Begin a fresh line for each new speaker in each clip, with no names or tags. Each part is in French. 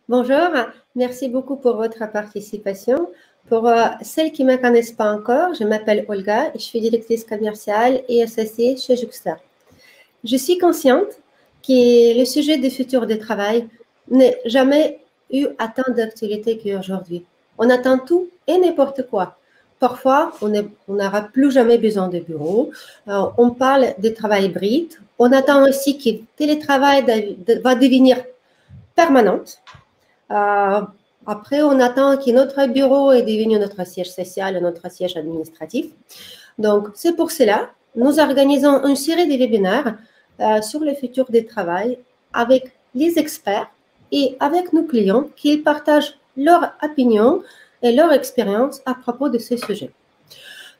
Bonjour, merci beaucoup pour votre participation. Pour celles qui ne me connaissent pas encore, je m'appelle Olga, je suis directrice commerciale et associée chez Jouxta. Je suis consciente que le sujet du futur du travail n'a jamais eu autant d'actualité qu'aujourd'hui. On attend tout et n'importe quoi. Parfois, on n'aura plus jamais besoin de bureau. On parle de travail hybride. On attend aussi que le télétravail va devenir permanent. Après, on attend que notre bureau est devenu notre siège social, notre siège administratif. Donc, c'est pour cela, nous organisons une série de webinaires sur le futur du travail avec les experts et avec nos clients qui partagent leur opinion et leur expérience à propos de ce sujet.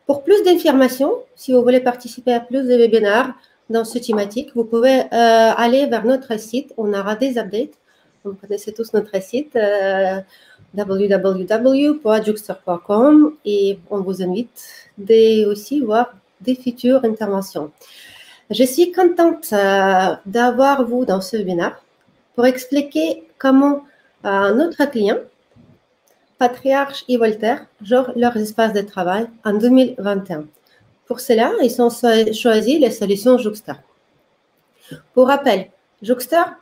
Pour plus d'informations, si vous voulez participer à plus de webinaires dans ce thématique, vous pouvez aller vers notre site. On aura des updates. Vous connaissez tous notre site www.jouxta.com et on vous invite aussi voir des futures interventions. Je suis contente d'avoir vous dans ce webinaire pour expliquer comment notre client, Patriarche et Voltaire, gèrent leurs espaces de travail en 2021. Pour cela, ils ont choisi la solution Jouxta. Pour rappel, Jouxta,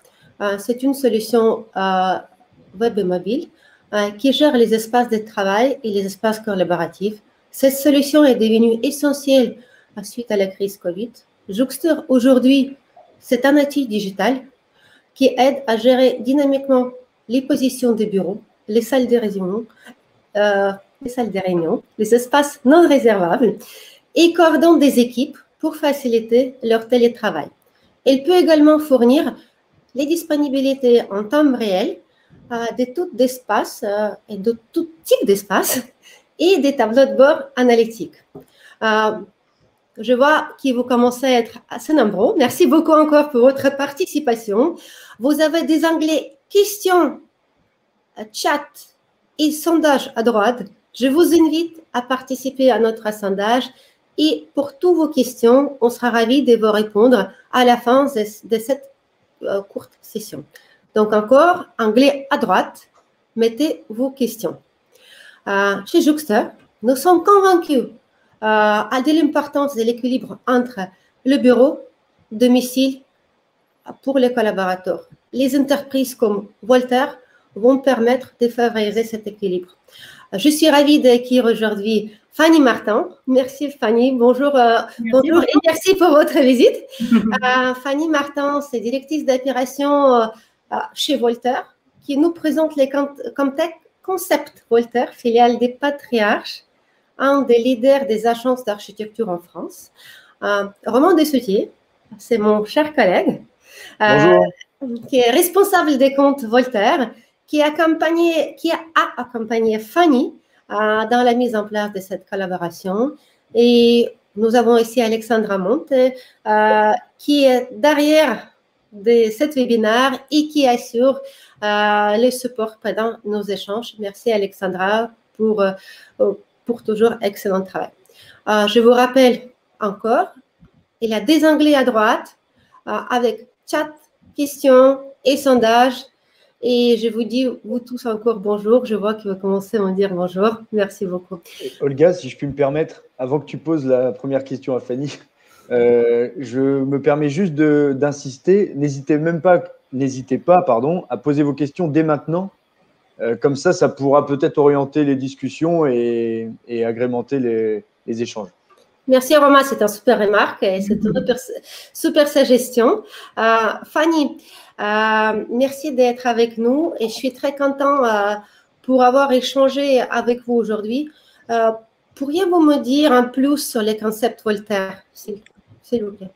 c'est une solution web et mobile qui gère les espaces de travail et les espaces collaboratifs. Cette solution est devenue essentielle suite à la crise Covid. Jouxta, aujourd'hui, c'est un outil digital qui aide à gérer dynamiquement les positions des bureaux, les salles de réunion, les espaces non réservables et coordonne des équipes pour faciliter leur télétravail. Elle peut également fournir les disponibilités en temps réel de tout espace et de tout type d'espace et des tableaux de bord analytiques. Je vois que vous commencez à être assez nombreux. Merci beaucoup encore pour votre participation. Vous avez des onglets questions, chat et sondage à droite. Je vous invite à participer à notre sondage et pour toutes vos questions, on sera ravis de vous répondre à la fin de cette courte session. Donc encore, onglet à droite, mettez vos questions. Chez Jouxta, nous sommes convaincus de l'importance de l'équilibre entre le bureau, domicile pour les collaborateurs. Les entreprises comme Voltaire vont permettre de favoriser cet équilibre. Je suis ravie d'accueillir aujourd'hui Fanny Martin. Merci Fanny, bonjour, bonjour et merci pour votre visite. Fanny Martin, c'est directrice d'opération chez Voltaire, qui nous présente les concepts Voltaire, filiale des Patriarches, un des leaders des agences d'architecture en France. Romain Dessautier, c'est mon cher collègue, qui est responsable des comptes Voltaire, qui a accompagné Fanny dans la mise en place de cette collaboration. Et nous avons ici Alexandra Monte, qui est derrière de cet webinaire et qui assure le support pendant nos échanges. Merci Alexandra pour toujours excellent travail. Je vous rappelle encore, il y a des onglets à droite avec chat, questions et sondages. Et je vous dis, vous tous encore bonjour. Je vois que vous commencez à me dire bonjour. Merci beaucoup.
Olga, si je puis me permettre, avant que tu poses la première question à Fanny, je me permets juste d'insister. N'hésitez pas, à poser vos questions dès maintenant. Comme ça pourra peut-être orienter les discussions et agrémenter les échanges.
Merci Romain, c'est une super remarque et c'est une super suggestion. Fanny, merci d'être avec nous et je suis très contente pour avoir échangé avec vous aujourd'hui. Pourriez-vous me dire un plus sur les concepts Voltaire, s'il vous plaît?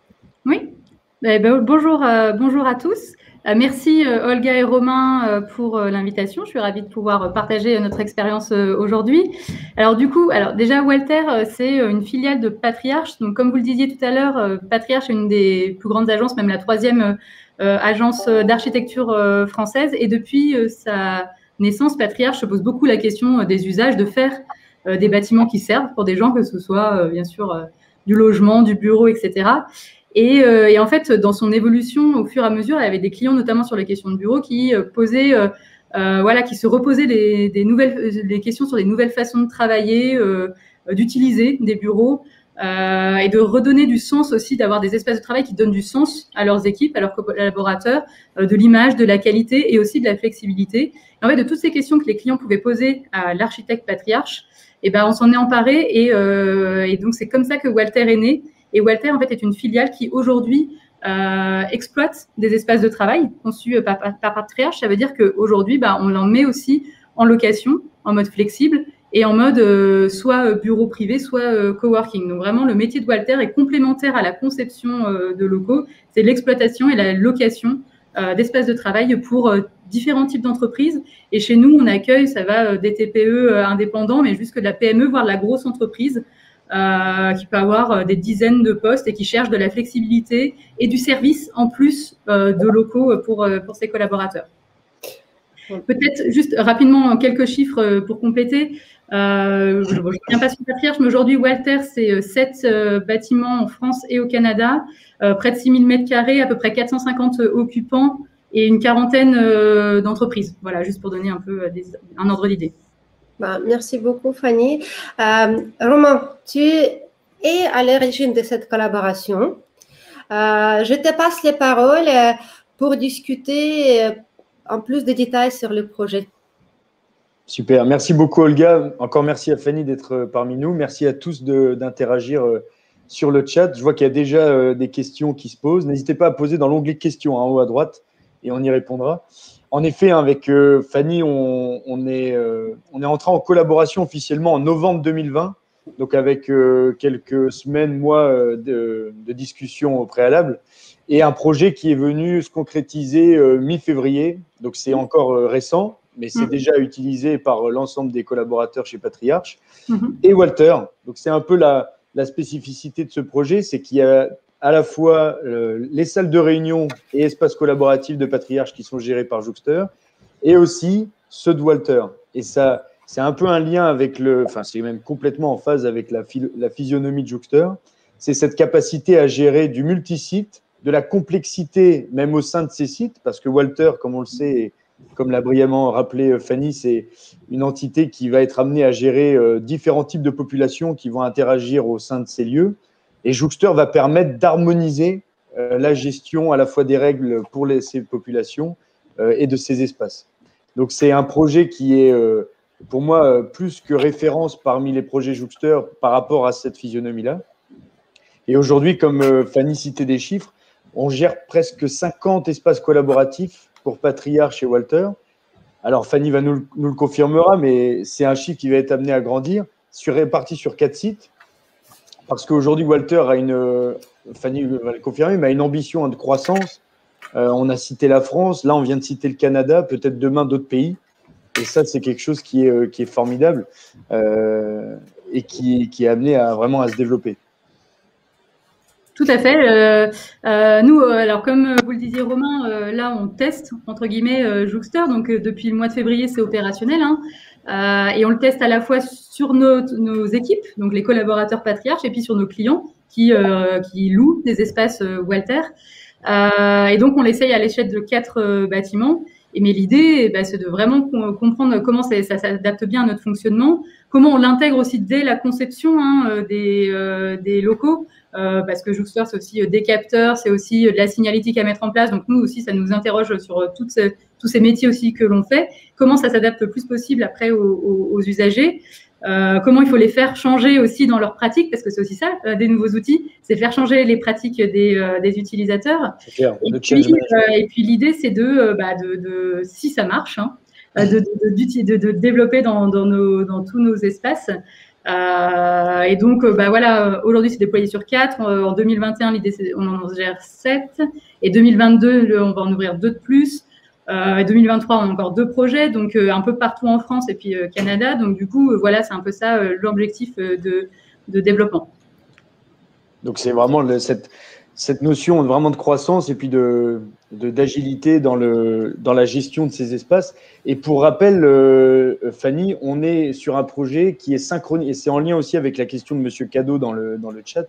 Oui, bonjour à tous. Merci Olga et Romain pour l'invitation. Je suis ravie de pouvoir partager notre expérience aujourd'hui. Alors du coup, déjà Voltaire, c'est une filiale de Patriarche. Donc comme vous le disiez tout à l'heure, Patriarche est une des plus grandes agences, même la troisième agence d'architecture française. Et depuis sa naissance, Patriarche se pose beaucoup la question des usages, de faire des bâtiments qui servent pour des gens, que ce soit bien sûr du logement, du bureau, etc. Et en fait, dans son évolution, au fur et à mesure, il y avait des clients, notamment sur les questions de bureau, qui posaient voilà, qui se reposaient des questions sur des nouvelles façons de travailler, d'utiliser des bureaux et de redonner du sens aussi, d'avoir des espaces de travail qui donnent du sens à leurs équipes, à leurs collaborateurs, de l'image, de la qualité et aussi de la flexibilité. Et en fait, de toutes ces questions que les clients pouvaient poser à l'architecte Patriarche, et ben, on s'en est emparé et donc c'est comme ça que Walter est né. Et Walter, en fait, est une filiale qui aujourd'hui exploite des espaces de travail conçus par Patriarche. Ça veut dire qu'aujourd'hui, on en met aussi en location, en mode flexible et en mode soit bureau privé, soit coworking. Donc vraiment, le métier de Walter est complémentaire à la conception de locaux. C'est l'exploitation et la location d'espaces de travail pour différents types d'entreprises. Et chez nous, on accueille, ça va des TPE indépendants, mais jusque de la PME, voire de la grosse entreprise qui peut avoir des dizaines de postes et qui cherche de la flexibilité et du service en plus de locaux pour ses collaborateurs. Peut-être juste rapidement quelques chiffres pour compléter. Je ne viens pas sur Patriarche, mais aujourd'hui, Walter, c'est 7 bâtiments en France et au Canada, près de 6000 m², à peu près 450 occupants et une quarantaine d'entreprises. Voilà, juste pour donner un peu un ordre d'idée.
Merci beaucoup, Fanny. Romain, tu es à l'origine de cette collaboration. Je te passe les paroles pour discuter en plus de détails sur le projet.
Super. Merci beaucoup, Olga. Encore merci à Fanny d'être parmi nous. Merci à tous d'interagir sur le chat. Je vois qu'il y a déjà des questions qui se posent. N'hésitez pas à poser dans l'onglet questions en haut à droite et on y répondra. En effet, avec Fanny, on est entré en collaboration officiellement en novembre 2020, donc avec quelques semaines, mois de discussion au préalable, et un projet qui est venu se concrétiser mi-février. Donc c'est encore récent, mais c'est déjà utilisé par l'ensemble des collaborateurs chez Patriarche. Et Walter, donc c'est un peu la spécificité de ce projet, c'est qu'il y a à la fois les salles de réunion et espaces collaboratifs de Patriarche qui sont gérés par Jouxter, et aussi ceux de Walter. Et ça, c'est un peu un lien avec c'est même complètement en phase avec la physionomie de Jouxter. C'est cette capacité à gérer du multisite, de la complexité même au sein de ces sites, parce que Walter, comme on le sait, et comme l'a brillamment rappelé Fanny, c'est une entité qui va être amenée à gérer différents types de populations qui vont interagir au sein de ces lieux. Et Jouxter va permettre d'harmoniser la gestion à la fois des règles pour ces populations et de ces espaces. Donc, c'est un projet qui est, pour moi, plus que référence parmi les projets Jouxter par rapport à cette physionomie-là. Et aujourd'hui, comme Fanny citait des chiffres, on gère presque 50 espaces collaboratifs pour Patriarche et Walter. Alors, Fanny va nous le confirmera, mais c'est un chiffre qui va être amené à grandir, réparti sur 4 sites. Parce qu'aujourd'hui, Walter Fanny va le confirmer, mais a une ambition de croissance. On a cité la France, là on vient de citer le Canada, peut-être demain d'autres pays. Et ça, c'est quelque chose qui est formidable et qui est amené vraiment à se développer.
Tout à fait. Nous, alors comme vous le disiez Romain, là on teste entre guillemets Jouxter, donc depuis le mois de février c'est opérationnel, et on le teste à la fois sur nos équipes, donc les collaborateurs Patriarche, et puis sur nos clients qui louent des espaces Walter. Et donc on l'essaye à l'échelle de 4 bâtiments. Mais l'idée, c'est de vraiment comprendre comment ça s'adapte bien à notre fonctionnement, comment on l'intègre aussi dès la conception des locaux, parce que Jouxter, c'est aussi des capteurs, c'est aussi de la signalétique à mettre en place. Donc nous aussi, ça nous interroge sur tous ces métiers aussi que l'on fait. Comment ça s'adapte le plus possible après aux usagers. Comment il faut les faire changer aussi dans leurs pratiques, parce que c'est aussi ça, des nouveaux outils, c'est faire changer les pratiques des utilisateurs. Et puis l'idée, c'est de si ça marche, de développer dans tous nos espaces. Et donc, voilà, aujourd'hui, c'est déployé sur 4. En 2021, l'idée, on en gère 7. Et 2022, on va en ouvrir 2 de plus. 2023, on a encore 2 projets, donc un peu partout en France et puis Canada. Donc, du coup, voilà, c'est un peu ça l'objectif de développement.
Donc, c'est vraiment cette notion vraiment de croissance et puis d'agilité dans la gestion de ces espaces. Et pour rappel, Fanny, on est sur un projet qui est synchronisé, et c'est en lien aussi avec la question de Monsieur Cadeau dans le chat.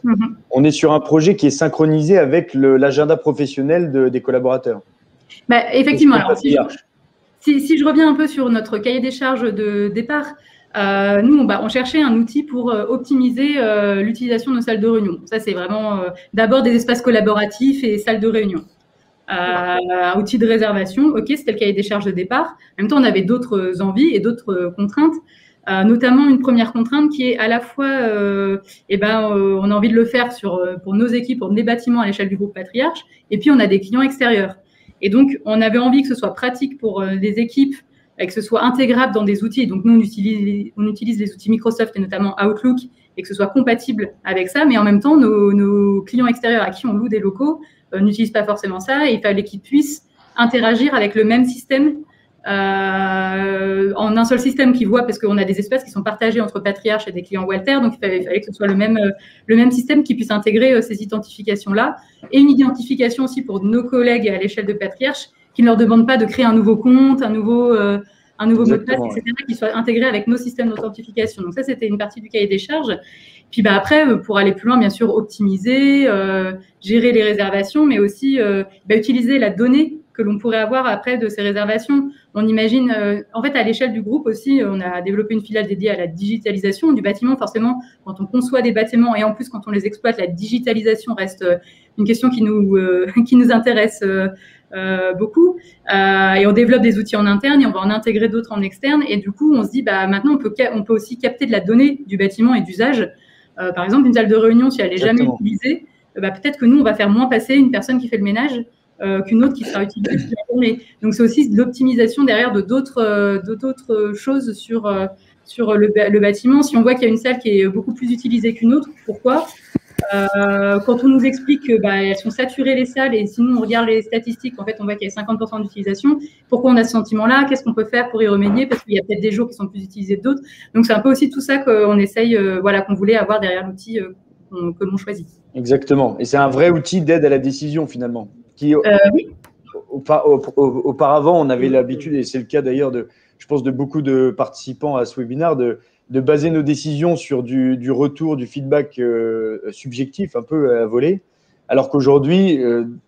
On est sur un projet qui est synchronisé avec l'agenda professionnel des collaborateurs.
Effectivement. Alors, Si je reviens un peu sur notre cahier des charges de départ, nous, on cherchait un outil pour optimiser l'utilisation de nos salles de réunion. Ça, c'est vraiment d'abord des espaces collaboratifs et salles de réunion. Un outil de réservation, ok, c'était le cahier des charges de départ. En même temps, on avait d'autres envies et d'autres contraintes, notamment une première contrainte qui est à la fois, on a envie de le faire pour nos équipes, pour des bâtiments à l'échelle du groupe Patriarche, et puis on a des clients extérieurs. Et donc, on avait envie que ce soit pratique pour les équipes et que ce soit intégrable dans des outils. Donc, nous, on utilise les outils Microsoft et notamment Outlook et que ce soit compatible avec ça. Mais en même temps, nos clients extérieurs à qui on loue des locaux n'utilisent pas forcément ça. Et il fallait qu'ils puissent interagir avec le même système en un seul système qu'ils voient, parce qu'on a des espaces qui sont partagés entre Patriarche et des clients Walter. Donc, il fallait que ce soit le même système qui puisse intégrer ces identifications-là. Et une identification aussi pour nos collègues à l'échelle de Patriarche, qui ne leur demande pas de créer un nouveau compte, un nouveau mot de passe, etc., qui soit intégré avec nos systèmes d'authentification. Donc ça, c'était une partie du cahier des charges. Puis après, pour aller plus loin, bien sûr, optimiser, gérer les réservations, mais aussi utiliser la donnée que l'on pourrait avoir après de ces réservations. On imagine, en fait, à l'échelle du groupe aussi, on a développé une filiale dédiée à la digitalisation du bâtiment. Forcément, quand on conçoit des bâtiments et en plus quand on les exploite, la digitalisation reste une question qui nous intéresse beaucoup. Et on développe des outils en interne et on va en intégrer d'autres en externe. Et du coup, on se dit, maintenant, on peut aussi capter de la donnée du bâtiment et d'usage. Par exemple, une salle de réunion, si elle n'est jamais utilisée, peut-être que nous, on va faire moins passer une personne qui fait le ménage qu'une autre qui sera utilisée toute la journée. Donc, c'est aussi de l'optimisation derrière de d'autres choses sur le bâtiment. Si on voit qu'il y a une salle qui est beaucoup plus utilisée qu'une autre, pourquoi ? Quand on nous explique qu'elles sont saturées les salles, et sinon on regarde les statistiques, en fait on voit qu'il y a 50% d'utilisation. Pourquoi on a ce sentiment-là? Qu'est-ce qu'on peut faire pour y remédier? Parce qu'il y a peut-être des jours qui sont plus utilisés que d'autres. Donc c'est un peu aussi tout ça qu'on essaye, qu'on voulait avoir derrière l'outil que l'on choisit.
Exactement. Et c'est un vrai outil d'aide à la décision finalement. Oui. Auparavant, on avait l'habitude, et c'est le cas d'ailleurs je pense de beaucoup de participants à ce webinaire, de baser nos décisions sur du retour, du feedback subjectif, un peu à voler. Alors qu'aujourd'hui,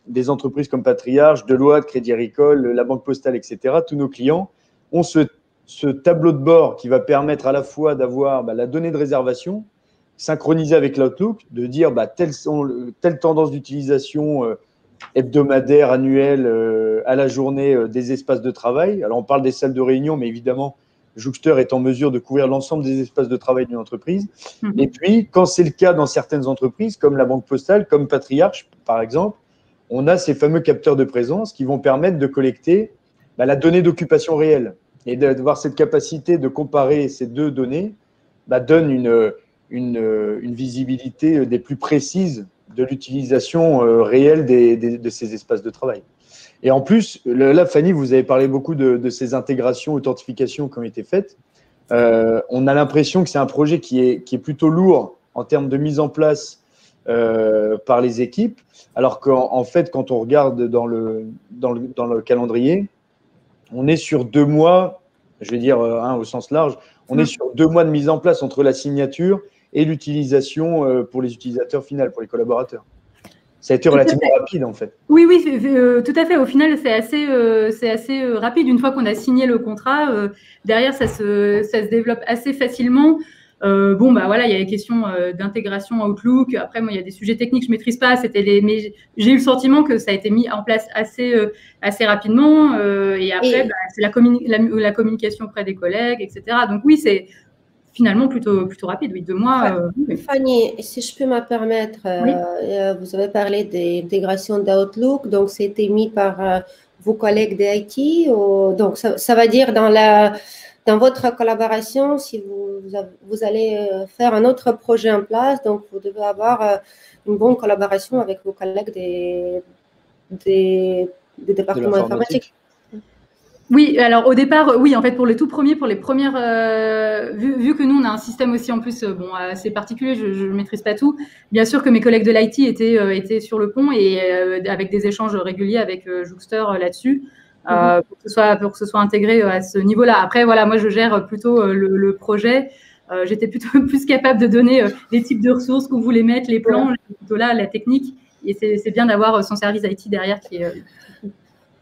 des entreprises comme Patriarche, Deloitte, Crédit Agricole, la Banque Postale, etc., tous nos clients ont ce tableau de bord qui va permettre à la fois d'avoir la donnée de réservation synchronisée avec l'Outlook, de dire telle tendance d'utilisation hebdomadaire, annuelle, à la journée des espaces de travail. Alors, on parle des salles de réunion, mais évidemment, Jouxter est en mesure de couvrir l'ensemble des espaces de travail d'une entreprise. Et puis, quand c'est le cas dans certaines entreprises, comme la Banque Postale, comme Patriarche, par exemple, on a ces fameux capteurs de présence qui vont permettre de collecter la donnée d'occupation réelle. Et d'avoir cette capacité de comparer ces deux données donne une visibilité des plus précises de l'utilisation réelle de ces espaces de travail. Et en plus, là, Fanny, vous avez parlé beaucoup de ces intégrations, authentifications qui ont été faites. On a l'impression que c'est un projet qui est plutôt lourd en termes de mise en place par les équipes, alors qu'en fait, quand on regarde dans le calendrier, on est sur 2 mois, je vais dire au sens large, on est sur 2 mois de mise en place entre la signature et l'utilisation pour les utilisateurs finaux, pour les collaborateurs. Ça a été relativement rapide, en fait.
Oui, tout à fait. Au final, c'est assez rapide. Une fois qu'on a signé le contrat, derrière, ça se développe assez facilement. Il y a les questions d'intégration Outlook. Après, moi, il y a des sujets techniques que je ne maîtrise pas. Mais j'ai eu le sentiment que ça a été mis en place assez rapidement. Et après, c'est la communication auprès des collègues, etc. Donc oui, c'est finalement plutôt rapide, oui, 2 mois.
Fanny, si je peux me permettre, vous avez parlé d'intégration d'Outlook, donc c'était mis par vos collègues d'IT, donc ça va dire dans votre collaboration, si vous allez faire un autre projet en place, donc vous devez avoir une bonne collaboration avec vos collègues des départements informatiques.
Oui, alors au départ, oui, en fait, pour les tout premiers, pour les premières, vu que nous, on a un système aussi en plus assez particulier, je ne maîtrise pas tout. Bien sûr que mes collègues de l'IT étaient sur le pont et avec des échanges réguliers avec Jouxter là-dessus, pour que ce soit intégré à ce niveau-là. Après, voilà, moi, je gère plutôt le projet. J'étais plutôt plus capable de donner les types de ressources que vous voulez mettre, les plans, plutôt là, la technique. Et c'est bien d'avoir son service IT derrière qui est…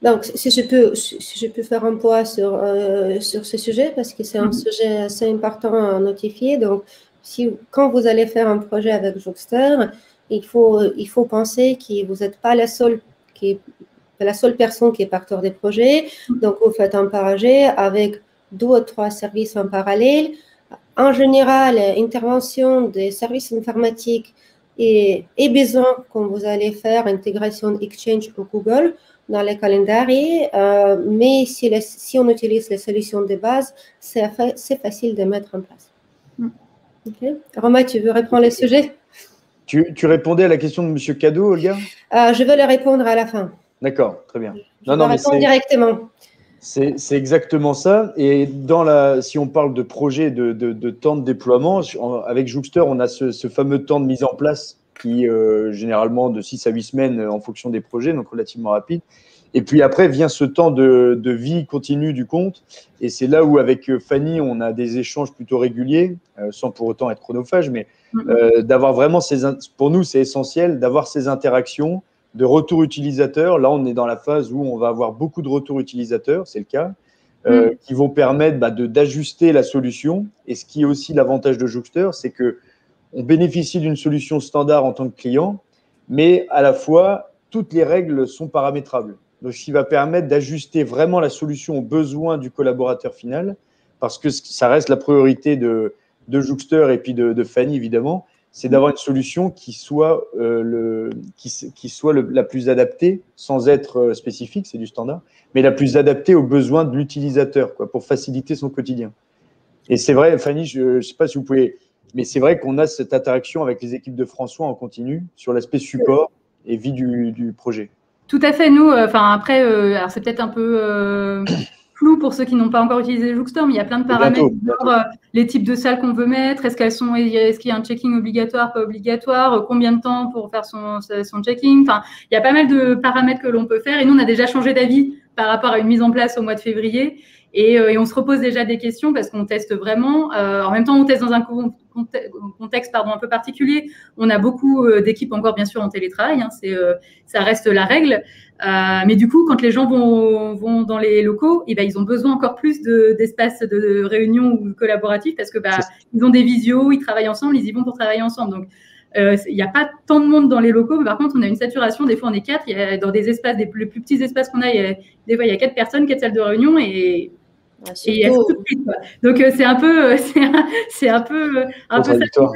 Donc, si je peux faire un point sur ce sujet, parce que c'est un sujet assez important à notifier. Donc, quand vous allez faire un projet avec Jouxter, il faut penser que vous n'êtes pas la seule personne qui est partenaire des projets. Donc, vous faites un projet avec 2 ou 3 services en parallèle. En général, intervention des services informatiques et besoin quand vous allez faire intégration Exchange ou Google dans les calendriers, mais si on utilise les solutions de base, c'est facile de mettre en place. Okay. Romain, tu veux reprendre le sujet?
Tu répondais à la question de M. Cadeau, Olga?
Je vais le répondre à la fin.
D'accord, très bien.
Je vais répondre directement.
C'est exactement ça. Et si on parle de projet, de temps de déploiement, avec Jouxter, on a ce fameux temps de mise en place qui, généralement, de 6 à 8 semaines en fonction des projets, donc relativement rapide. Et puis après vient ce temps de vie continue du compte. Et c'est là où, avec Fanny, on a des échanges plutôt réguliers, sans pour autant être chronophage, mais d'avoir vraiment pour nous, c'est essentiel d'avoir ces interactions de retour utilisateur. Là, on est dans la phase où on va avoir beaucoup de retours utilisateurs, c'est le cas, qui vont permettre d'ajuster la solution. Et ce qui est aussi l'avantage de Jouxter, c'est qu'on bénéficie d'une solution standard en tant que client, mais à la fois, toutes les règles sont paramétrables. Donc, ce qui va permettre d'ajuster vraiment la solution aux besoins du collaborateur final, parce que ça reste la priorité de Jouxter et puis de Fanny, évidemment, c'est d'avoir une solution qui soit la plus adaptée, sans être spécifique, c'est du standard, mais la plus adaptée aux besoins de l'utilisateur, pour faciliter son quotidien. Et c'est vrai, Fanny, je ne sais pas si vous pouvez, mais c'est vrai qu'on a cette interaction avec les équipes de François en continu sur l'aspect support et vie du projet.
Tout à fait. Nous, après, alors c'est peut-être un peu flou pour ceux qui n'ont pas encore utilisé Jouxter, mais il y a plein de paramètres, les types de salles qu'on veut mettre, est-ce qu'il y a un checking obligatoire, pas obligatoire, combien de temps pour faire son checking. Enfin, il y a pas mal de paramètres que l'on peut faire. Et nous, on a déjà changé d'avis par rapport à une mise en place au mois de février. Et on se repose déjà des questions parce qu'on teste vraiment. En même temps, on teste dans un contexte un peu particulier. On a beaucoup d'équipes encore, bien sûr, en télétravail. Ça reste la règle. Mais du coup, quand les gens vont dans les locaux, ils ont besoin encore plus d'espace de réunion ou collaboratif parce que ils ont des visios, ils travaillent ensemble, ils y vont pour travailler ensemble. Donc, il n'y a pas tant de monde dans les locaux, mais par contre, on a une saturation. Des fois, on est 4. Dans des espaces, les plus petits espaces qu'on a, des fois, il y a 4 personnes, 4 salles de réunion et il y a tout de suite, quoi. Donc, c'est un peu salutaire.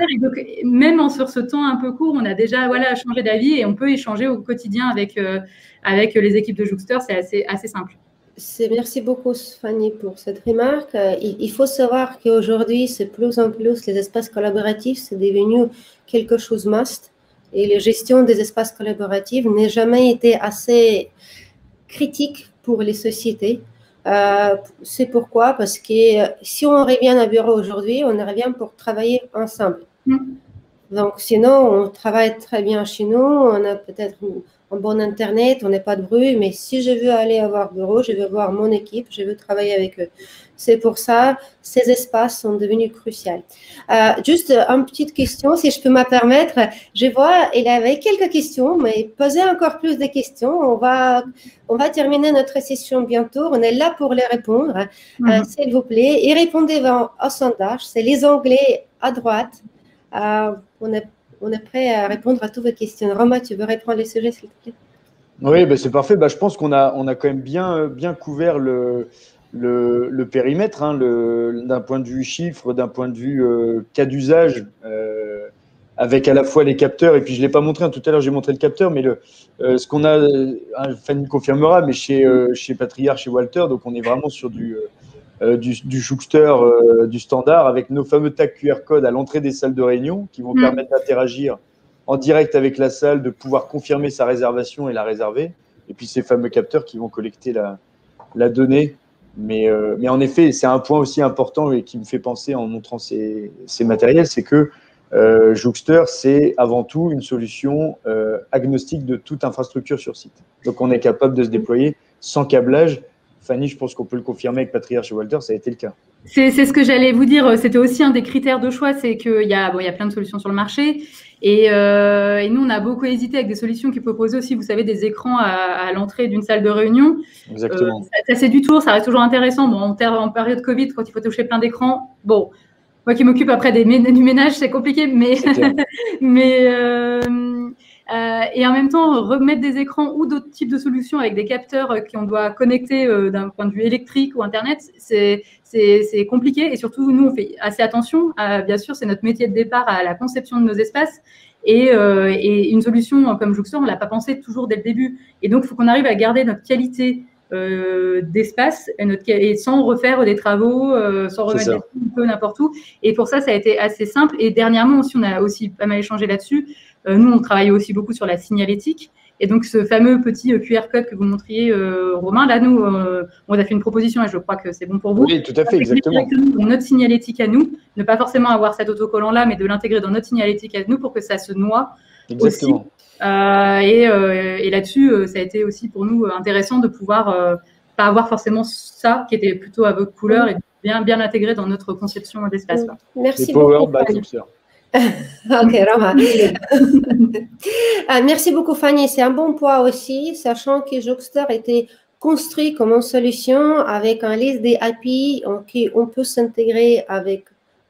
Et donc, même sur ce temps un peu court, on a déjà changé d'avis et on peut échanger au quotidien avec les équipes de Jouxter. C'est assez simple.
Merci beaucoup, Fanny, pour cette remarque. Il faut savoir qu'aujourd'hui, c'est plus en plus les espaces collaboratifs, c'est devenu quelque chose must. Et la gestion des espaces collaboratifs n'a jamais été assez critique pour les sociétés. C'est pourquoi, parce que si on revient au bureau aujourd'hui, on revient pour travailler ensemble. Donc, sinon, on travaille très bien chez nous, on a peut-être un bon Internet, on n'a pas de bruit, mais si je veux aller avoir bureau, je veux voir mon équipe, je veux travailler avec eux. C'est pour ça, ces espaces sont devenus cruciaux. Juste une petite question, si je peux me permettre. Je vois, il y avait quelques questions, mais posez encore plus de questions. On va terminer notre session bientôt. On est là pour les répondre, s'il vous plaît. Et répondez au sondage. C'est les onglets à droite. On est prêt à répondre à toutes vos questions. Romain, tu veux reprendre les sujets, s'il te plaît?
Oui, c'est parfait. Je pense qu'on a quand même bien couvert le périmètre, d'un point de vue chiffre, d'un point de vue cas d'usage, avec à la fois les capteurs, et puis je ne l'ai pas montré, tout à l'heure j'ai montré le capteur, mais ce qu'on a, Fanny confirmera, mais chez Patriarche, chez Walter, donc on est vraiment sur du Jouxter, du standard, avec nos fameux tags QR code à l'entrée des salles de réunion qui vont permettre d'interagir en direct avec la salle, de pouvoir confirmer sa réservation et la réserver, et puis ces fameux capteurs qui vont collecter la donnée. Mais en effet, c'est un point aussi important et qui me fait penser en montrant ces matériels, c'est que Jouxter, c'est avant tout une solution agnostique de toute infrastructure sur site. Donc, on est capable de se déployer sans câblage. Fanny, je pense qu'on peut le confirmer avec Patriarche et Walter, ça a été le cas.
C'est ce que j'allais vous dire. C'était aussi un des critères de choix, c'est qu'il y a plein de solutions sur le marché. Et nous, on a beaucoup hésité avec des solutions qui proposaient aussi, vous savez, des écrans à l'entrée d'une salle de réunion.
Exactement.
Ça c'est du tour, ça reste toujours intéressant. Bon, en période Covid, quand il faut toucher plein d'écrans, bon, moi qui m'occupe après du ménage, c'est compliqué, mais et en même temps, remettre des écrans ou d'autres types de solutions avec des capteurs qu'on doit connecter d'un point de vue électrique ou Internet, c'est compliqué. Et surtout, nous, on fait assez attention. Bien sûr, c'est notre métier de départ à la conception de nos espaces. Et une solution comme Jouxtor, on ne l'a pas pensé toujours dès le début. Et donc, il faut qu'on arrive à garder notre qualité d'espace et sans refaire des travaux, sans remettre des trucs un peu n'importe où. Et pour ça, ça a été assez simple. Et dernièrement aussi, on a aussi pas mal échangé là-dessus. Nous, on travaille aussi beaucoup sur la signalétique. Et donc, ce fameux petit QR code que vous montriez, Romain, là, nous, on a fait une proposition et je crois que c'est bon pour vous.
Oui, tout à fait, exactement.
Dans notre signalétique à nous, ne pas forcément avoir cet autocollant-là, mais de l'intégrer dans notre signalétique à nous pour que ça se noie
exactement.
Aussi. Et là-dessus, ça a été aussi pour nous intéressant de pouvoir pas avoir forcément ça qui était plutôt à votre couleur et bien l'intégrer dans notre conception d'espace.
Merci
beaucoup.
Ok, Romain. Merci beaucoup, Fanny. C'est un bon point aussi, sachant que Jouxtor était construit comme une solution avec un liste des API on peut s'intégrer avec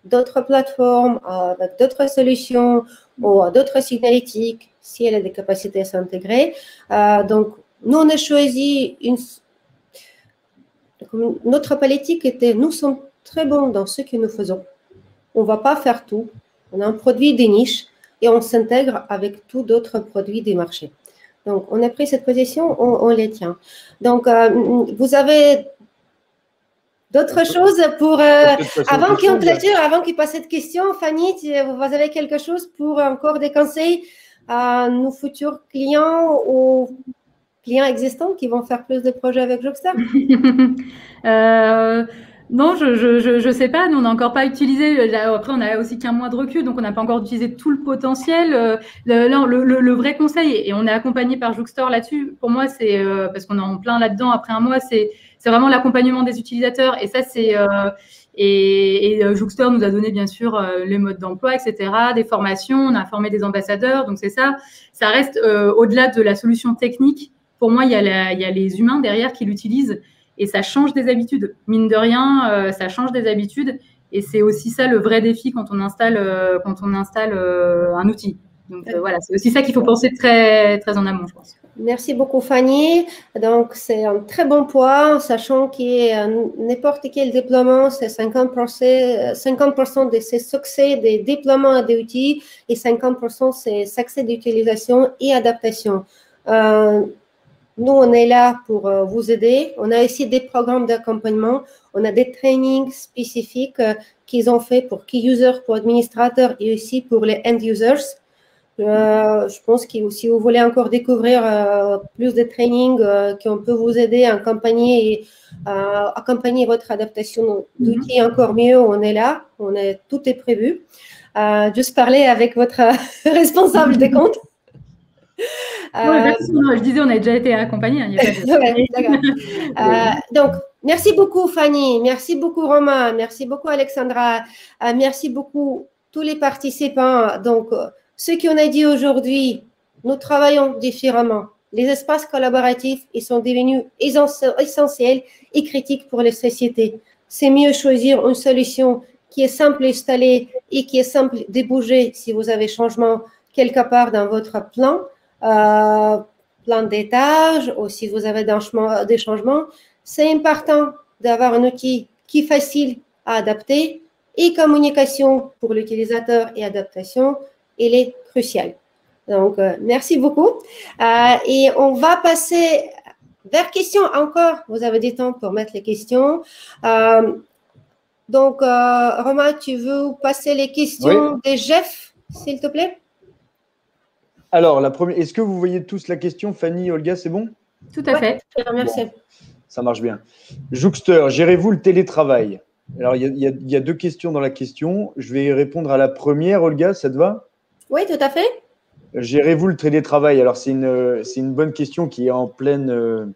d'autres plateformes, avec d'autres solutions ou d'autres signalétiques si elle a des capacités à s'intégrer. Donc, nous, on a choisi notre politique était, nous sommes très bons dans ce que nous faisons. On ne va pas faire tout. On a un produit des niches et on s'intègre avec tous d'autres produits des marchés. Donc, on a pris cette position, on les tient. Donc, vous avez d'autres choses pour… avant qu'on clôture, avant qu'il passe cette question, Fanny, vous avez quelque chose pour encore des conseils à nos futurs clients ou clients existants qui vont faire plus de projets avec Jouxtor?
Non, je sais pas. Nous, on n'a encore pas utilisé. Après, on a aussi qu'un mois de recul, donc on n'a pas encore utilisé tout le potentiel. Le vrai conseil, et on est accompagné par Jouxtor là-dessus. Pour moi, c'est parce qu'on est en plein là-dedans. Après un mois, c'est vraiment l'accompagnement des utilisateurs. Et ça, c'est Jouxtor nous a donné bien sûr les modes d'emploi, etc., des formations. On a formé des ambassadeurs. Donc c'est ça. Ça reste au-delà de la solution technique. Pour moi, il y a les humains derrière qui l'utilisent. Et ça change des habitudes. Mine de rien, ça change des habitudes. Et c'est aussi ça le vrai défi quand on installe un outil. Donc voilà, c'est aussi ça qu'il faut penser très, très en amont, je pense.
Merci beaucoup, Fanny. Donc, c'est un très bon point, sachant que n'importe quel déploiement, c'est 50% de ses succès des déploiements des outils et 50% c'est succès d'utilisation et adaptation. Nous, on est là pour vous aider. On a aussi des programmes d'accompagnement. On a des trainings spécifiques qu'ils ont fait pour key users, pour administrateurs et aussi pour les end users. Je pense que si vous voulez encore découvrir plus de trainings qu'on peut vous aider à accompagner votre adaptation d'outils encore mieux, on est là. Tout est prévu. Juste parler avec votre responsable des comptes.
Je disais, on a déjà été accompagnés.
Donc, merci beaucoup, Fanny. Merci beaucoup, Romain. Merci beaucoup, Alexandra. Merci beaucoup, tous les participants. Donc, ce qu'on a dit aujourd'hui, nous travaillons différemment. Les espaces collaboratifs, ils sont devenus essentiels et critiques pour les sociétés. C'est mieux choisir une solution qui est simple à installer et qui est simple de bouger si vous avez changement quelque part dans votre plan d'étage ou si vous avez des changements. C'est important d'avoir un outil qui est facile à adapter et communication pour l'utilisateur et adaptation, elle est cruciale. Donc, merci beaucoup. Et on va passer vers questions encore. Vous avez du temps pour mettre les questions. Donc, Romain, tu veux passer les questions des Jeff, s'il te plaît?
Alors, la première, est-ce que vous voyez tous la question, Fanny, Olga, c'est bon?
Tout à fait.
Merci.
Bon, ça marche bien. Jouxtor, gérez-vous le télétravail? Alors, il y a deux questions dans la question. Je vais répondre à la première, Olga, ça te va?
Oui, tout à fait.
Gérez-vous le télétravail? Alors, c'est une bonne question qui est en pleine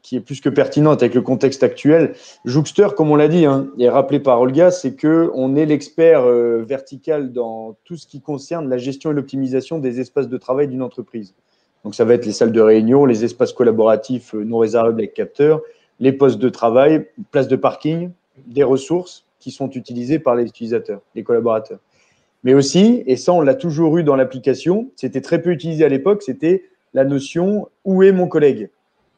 qui est plus que pertinente avec le contexte actuel. Jouxter, comme on l'a dit, hein, et rappelé par Olga, c'est qu'on est l'expert vertical dans tout ce qui concerne la gestion et l'optimisation des espaces de travail d'une entreprise. Donc, ça va être les salles de réunion, les espaces collaboratifs non réservables avec capteurs, les postes de travail, places de parking, des ressources qui sont utilisées par les utilisateurs, les collaborateurs. Mais aussi, et ça, on l'a toujours eu dans l'application, c'était très peu utilisé à l'époque, c'était la notion « où est mon collègue ?»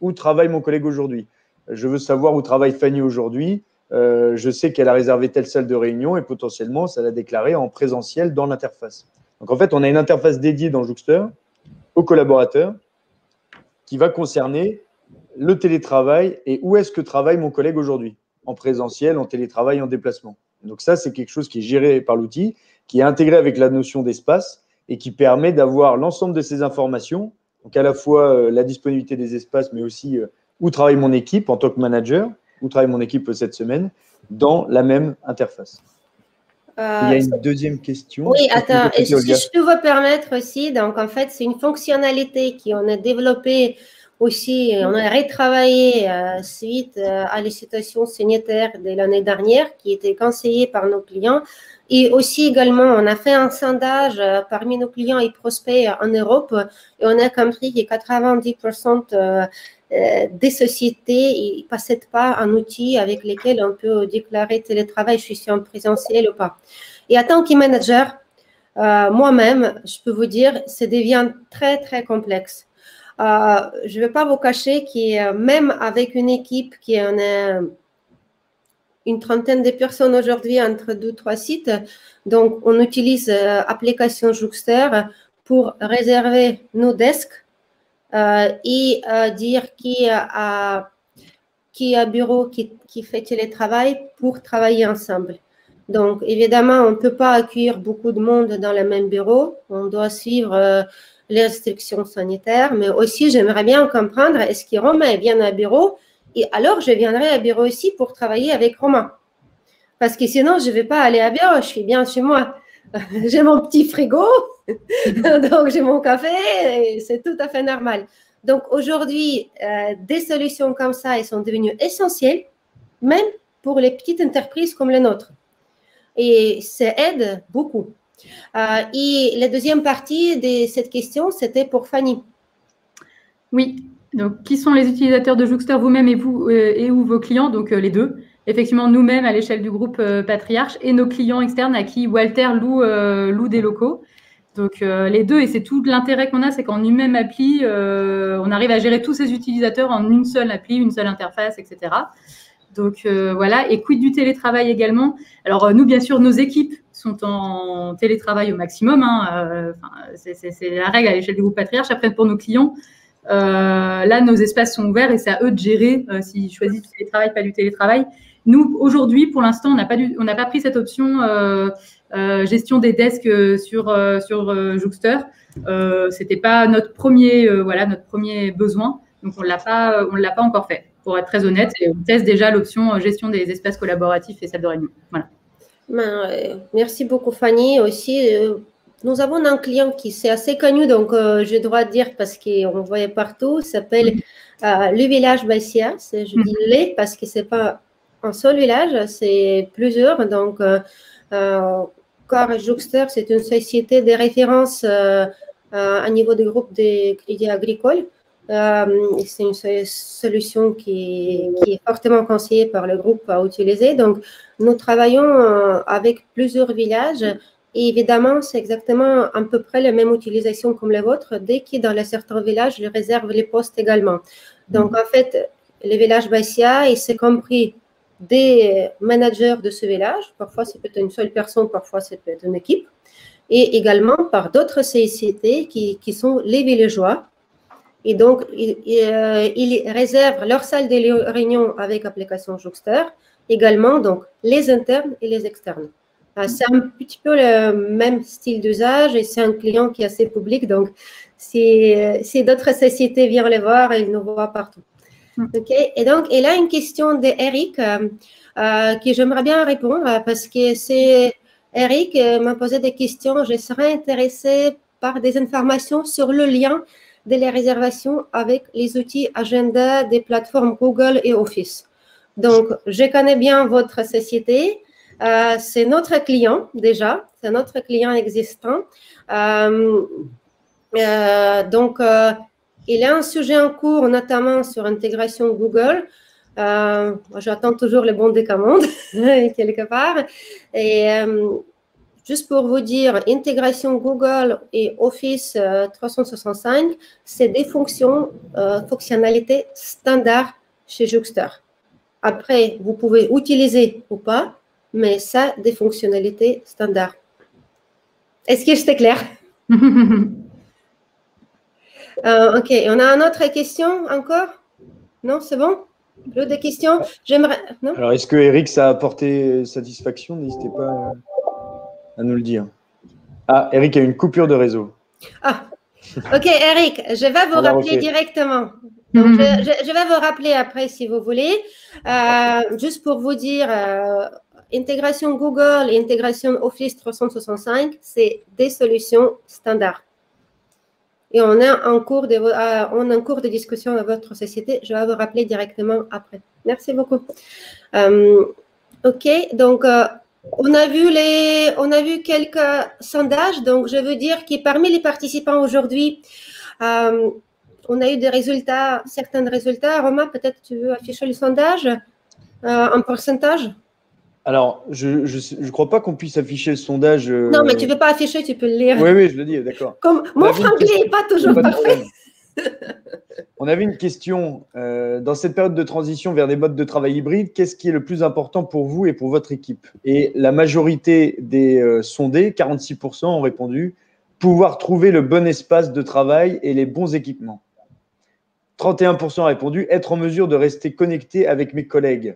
Où travaille mon collègue aujourd'hui? Je veux savoir où travaille Fanny aujourd'hui. Je sais qu'elle a réservé telle salle de réunion et potentiellement, ça l'a déclaré en présentiel dans l'interface. Donc, en fait, on a une interface dédiée dans Jouxter aux collaborateurs qui va concerner le télétravail et où est-ce que travaille mon collègue aujourd'hui, en présentiel, en télétravail, en déplacement. Donc, ça, c'est quelque chose qui est géré par l'outil, qui est intégré avec la notion d'espace et qui permet d'avoir l'ensemble de ces informations. Donc, à la fois la disponibilité des espaces, mais aussi où travaille mon équipe en tant que manager, où travaille mon équipe cette semaine, dans la même interface. Il y a une deuxième question.
Oui, attends, si je peux vous permettre aussi, donc en fait, c'est une fonctionnalité qu'on a développée aussi, on a retravaillé suite à la situation sanitaire de l'année dernière qui était conseillée par nos clients. Et aussi également, on a fait un sondage parmi nos clients et prospects en Europe et on a compris que 90% des sociétés ne possèdent pas un outil avec lequel on peut déclarer télétravail, je suis en présentiel ou pas. Et en tant que manager, moi-même, je peux vous dire, ça devient très, très complexe. Je ne vais pas vous cacher que même avec une équipe qui en a une trentaine de personnes aujourd'hui entre 2-3 sites. Donc, on utilise l'application Jouxter pour réserver nos desks et dire qui a bureau qui fait télétravail pour travailler ensemble. Donc, évidemment, on ne peut pas accueillir beaucoup de monde dans le même bureau. On doit suivre les restrictions sanitaires, mais aussi, j'aimerais bien comprendre, est-ce que Romain vient à bureau? Et alors, je viendrai à bureau aussi pour travailler avec Romain. Parce que sinon, je ne vais pas aller à bureau, je suis bien chez moi. J'ai mon petit frigo, donc j'ai mon café, et c'est tout à fait normal. Donc, aujourd'hui, des solutions comme ça, elles sont devenues essentielles, même pour les petites entreprises comme les nôtres. Et ça aide beaucoup. Et la deuxième partie de cette question, c'était pour Fanny.
Oui. Donc, qui sont les utilisateurs de Jouxter, vous-même et ou vos clients? Donc, les deux. Effectivement, nous-mêmes à l'échelle du groupe Patriarche et nos clients externes à qui Walter loue des locaux. Donc, les deux, et c'est tout l'intérêt qu'on a, c'est qu'en une même appli, on arrive à gérer tous ces utilisateurs en une seule appli, une seule interface, etc. Donc, voilà. Et quid du télétravail également? Alors, nous, bien sûr, nos équipes sont en télétravail au maximum. Hein, c'est la règle à l'échelle du groupe Patriarche. Après, pour nos clients, là, nos espaces sont ouverts et c'est à eux de gérer s'ils choisissent du télétravail, pas du télétravail. Nous, aujourd'hui, pour l'instant, on n'a pas pris cette option gestion des desks sur Jouxter. C'était pas notre premier besoin, donc on l'a pas encore fait, pour être très honnête. Et on teste déjà l'option gestion des espaces collaboratifs et salles de réunion. Voilà.
Merci beaucoup, Fanny. Aussi, nous avons un client qui c'est assez connu, donc je dois dire parce qu'on voyait partout, s'appelle le village Bassia. Je dis les parce que c'est pas un seul village, c'est plusieurs. Donc, car Jouxter, c'est une société de référence à niveau du groupe de crédit agricole. C'est une solution qui est fortement conseillée par le groupe à utiliser. Donc, nous travaillons avec plusieurs villages. Et évidemment, c'est exactement à peu près la même utilisation comme la vôtre. Dès que dans certains villages, je réserve les postes également. Donc, en fait, les villages Bassia, et c'est compris des managers de ce village. Parfois, c'est peut-être une seule personne, parfois, c'est peut-être une équipe. Et également par d'autres sociétés qui sont les villageois. Et donc, ils réservent leur salle de réunion avec l'application Jouxter. Également, donc, les internes et les externes. C'est un petit peu le même style d'usage et c'est un client qui est assez public. Donc, si d'autres sociétés viennent les voir, ils nous voient partout. OK. Et donc, il a une question d'Eric que j'aimerais bien répondre parce que Eric m'a posé des questions. Je serais intéressée par des informations sur le lien de la réservation avec les outils agenda des plateformes Google et Office. Donc, je connais bien votre société. C'est notre client déjà, c'est notre client existant. Donc, il y a un sujet en cours, notamment sur intégration Google. J'attends toujours le bon des commandes, quelque part. Et juste pour vous dire, intégration Google et Office 365, c'est des fonctionnalités standards chez Jouxter. Après, vous pouvez utiliser ou pas, mais ça, des fonctionnalités standards. Est-ce que j'étais claire? Ok, on a une autre question encore? Non, c'est bon? Plus de questions? J'aimerais. Non?
Alors, est-ce que Eric, ça a apporté satisfaction? N'hésitez pas à nous le dire. Ah, Eric a une coupure de réseau.
Ah, ok, Eric, je vais vous rappeler directement. Donc, je vais vous rappeler après si vous voulez. Juste pour vous dire, intégration Google et intégration Office 365, c'est des solutions standards. Et on a un cours de discussion avec votre société. Je vais vous rappeler directement après. Merci beaucoup. OK, donc on a vu quelques sondages. Donc, je veux dire que parmi les participants aujourd'hui, on a eu des résultats, certains résultats. Romain, peut-être tu veux afficher le sondage en pourcentage?
Alors, je ne crois pas qu'on puisse afficher le sondage.
Non, mais tu ne veux pas afficher, tu peux le lire.
Oui, je le dis, d'accord.
Comme mon franglais n'est pas toujours parfait.
On avait une question. Dans cette période de transition vers des modes de travail hybrides, qu'est-ce qui est le plus important pour vous et pour votre équipe? Et la majorité des sondés, 46%, ont répondu pouvoir trouver le bon espace de travail et les bons équipements. 31% ont répondu être en mesure de rester connecté avec mes collègues,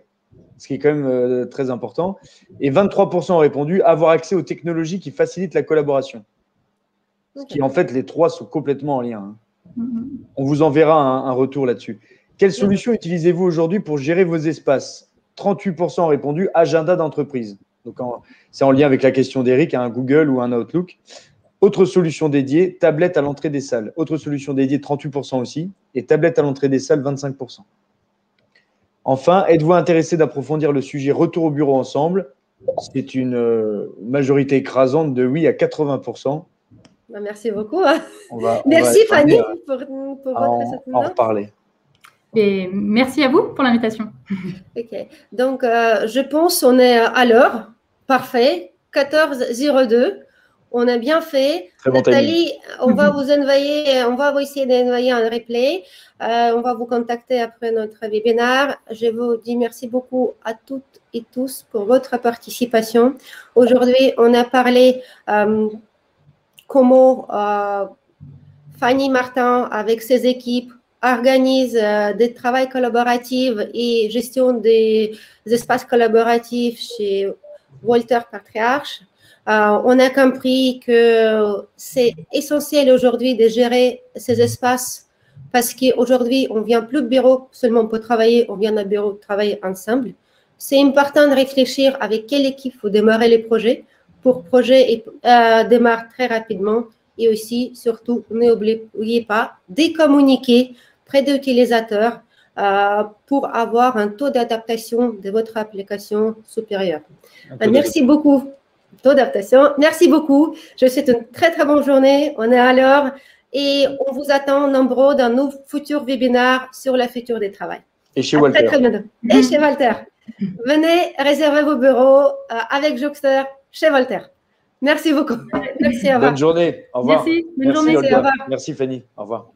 ce qui est quand même très important. Et 23% ont répondu avoir accès aux technologies qui facilitent la collaboration. Ce qui, en fait, les trois sont complètement en lien. On vous enverra un retour là-dessus. Quelle solution utilisez-vous aujourd'hui pour gérer vos espaces? 38% ont répondu agenda d'entreprise. Donc, c'est en lien avec la question d'Eric, un Google ou un Outlook. Autre solution dédiée, tablette à l'entrée des salles. Autre solution dédiée, 38% aussi. Et tablette à l'entrée des salles, 25%. Enfin, êtes-vous intéressé d'approfondir le sujet retour au bureau ensemble? C'est une majorité écrasante de oui à 80%.
Merci beaucoup.
Merci
Fanny pour votre
soutien. En reparler.
Et merci à vous pour l'invitation.
Ok. Donc, je pense qu'on est à l'heure. Parfait. 14h02. On a bien fait.
Très bon
Nathalie, on va vous essayer d'envoyer un replay. On va vous contacter après notre webinaire. Je vous dis merci beaucoup à toutes et tous pour votre participation. Aujourd'hui, on a parlé comment Fanny Martin, avec ses équipes, organise des travaux collaboratifs et gestion des espaces collaboratifs chez Walter Patriarche. On a compris que c'est essentiel aujourd'hui de gérer ces espaces parce qu'aujourd'hui, on ne vient plus de bureau seulement pour travailler, on vient d'un bureau travailler ensemble. C'est important de réfléchir avec quelle équipe il faut démarrer les projets pour projet démarre très rapidement et aussi, surtout, n'oubliez pas de communiquer près des utilisateurs pour avoir un taux d'adaptation de votre application supérieur. Merci beaucoup. Taux d'adaptation. Merci beaucoup. Je vous souhaite une très, très bonne journée. On est à l'heure et on vous attend nombreux dans nos futurs webinaires sur le futur du travail.
Et chez Walter.
Très bientôt. Et chez Walter. Venez réserver vos bureaux avec Jouxter chez Walter. Merci beaucoup. Merci, au revoir.
Bonne journée. Au revoir.
Merci. Bonne journée.
Au revoir.
Merci Fanny. Au revoir.